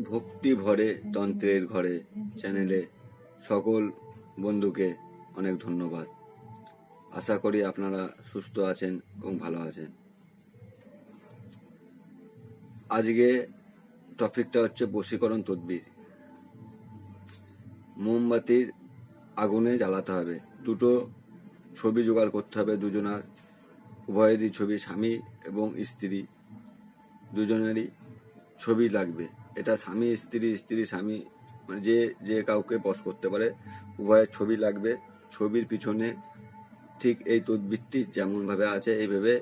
ভক্তি ভরে তন্ত্রের ঘরে চ্যানেলে সকল বন্ধুকে অনেক ধন্যবাদ। আশা করি আপনারা সুস্থ আছেন এবং ভালো আছেন। আজকে টপিকটা হচ্ছে বশীকরণ তদবির। মোমবাতির আগুনে জ্বালাতে হবে। দুটো ছবি জোগাড় করতে হবে, দুজনার উভয়েরই ছবি, স্বামী এবং স্ত্রী দুজনেরই ছবি লাগবে। এটা স্বামী স্ত্রী, স্ত্রী স্বামী, মানে যে কাউকে বশ করতে পারে, উভয়ের ছবি লাগবে। ছবির পিছনে ঠিক এই তদবিরটি যেমনভাবে আছে এইভাবে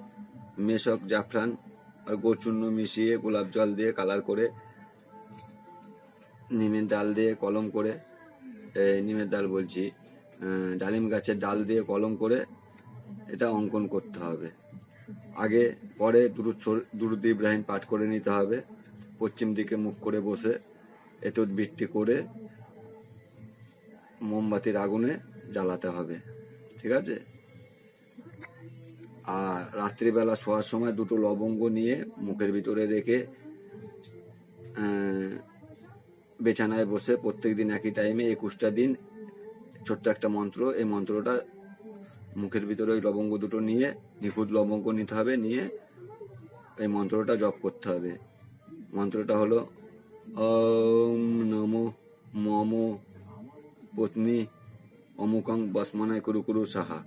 মেশক, জাফরান আর গোচূর্ণ মিশিয়ে গোলাপ জল দিয়ে কালার করে, নিমের ডাল দিয়ে কলম করে, নিমের ডাল বলছি, ডালিম গাছের ডাল দিয়ে কলম করে এটা অঙ্কন করতে হবে। আগে পরে দুরুদ ইব্রাহিম পাঠ করে নিতে হবে। পশ্চিম দিকে মুখ করে বসে এ তদবিরটি করে মোমবাতির আগুনে জ্বালাতে হবে। ঠিক আছে? আর রাত্রিবেলা শোয়ার সময় দুটো লবঙ্গ নিয়ে মুখের ভিতরে রেখে বিছানায় বসে প্রত্যেকদিন একই টাইমে 21টা দিন ছোট্ট একটা মন্ত্র, এই মন্ত্রটা মুখের ভিতরে ওই লবঙ্গ দুটো নিয়ে, নিখুঁত লবঙ্গ নিতে হবে, নিয়ে এই মন্ত্রটা জপ করতে হবে। মন্ত্রটা হলো ওম নমো মম পত্নী অমুকং বসমানায় কুরু কুরু সাহা।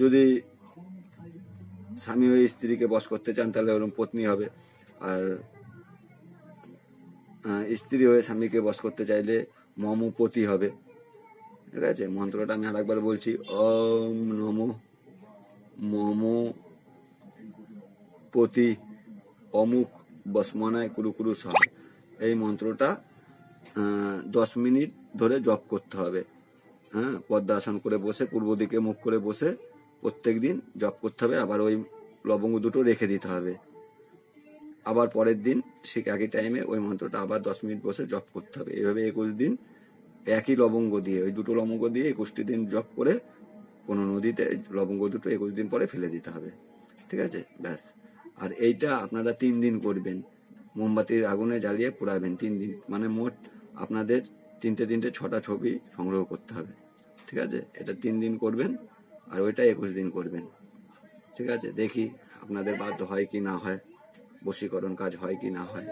যদি স্বামী হয়ে স্ত্রীকে বশ করতে চান তাহলে ওরকম পত্নী হবে, আর স্ত্রী হয়ে স্বামীকে বশ করতে চাইলে মমপতি হবে। ঠিক আছে? মন্ত্রটা আমি আরেকবার বলছি, ওম নমো মম পতি অমুক বসমনায় কুরু কুরু সাহা। এই মন্ত্রটা 10 মিনিট ধরে জপ করতে হবে। পদ্মাসন করে বসে, পূর্ব দিকে মুখ করে বসে প্রত্যেক দিন জপ করতে হবে। আবার ওই লবঙ্গ দুটো রেখে দিতে হবে। আবার পরের দিন ঠিক একই টাইমে ওই মন্ত্রটা আবার 10 মিনিট বসে জপ করতে হবে। এইভাবে 21 দিন একই লবঙ্গ দিয়ে, ওই দুটো লবঙ্গ দিয়ে 21টি দিন জপ করে কোনো নদীতে লবঙ্গ দুটো 21 দিন পরে ফেলে দিতে হবে। ঠিক আছে? ব্যাস। আর এইটা আপনারা 3 দিন করবেন। মোমবাতির আগুনে জ্বালিয়ে পোড়াবেন 3 দিন, মানে মোট আপনাদের 3টে 6টা ছবি সংগ্রহ করতে হবে। ঠিক আছে? এটা 3 দিন করবেন, আর ওইটা 21 দিন করবেন। ঠিক আছে? দেখি আপনাদের বাধ্য হয় কি না হয়, বশীকরণ কাজ হয় কি না হয়।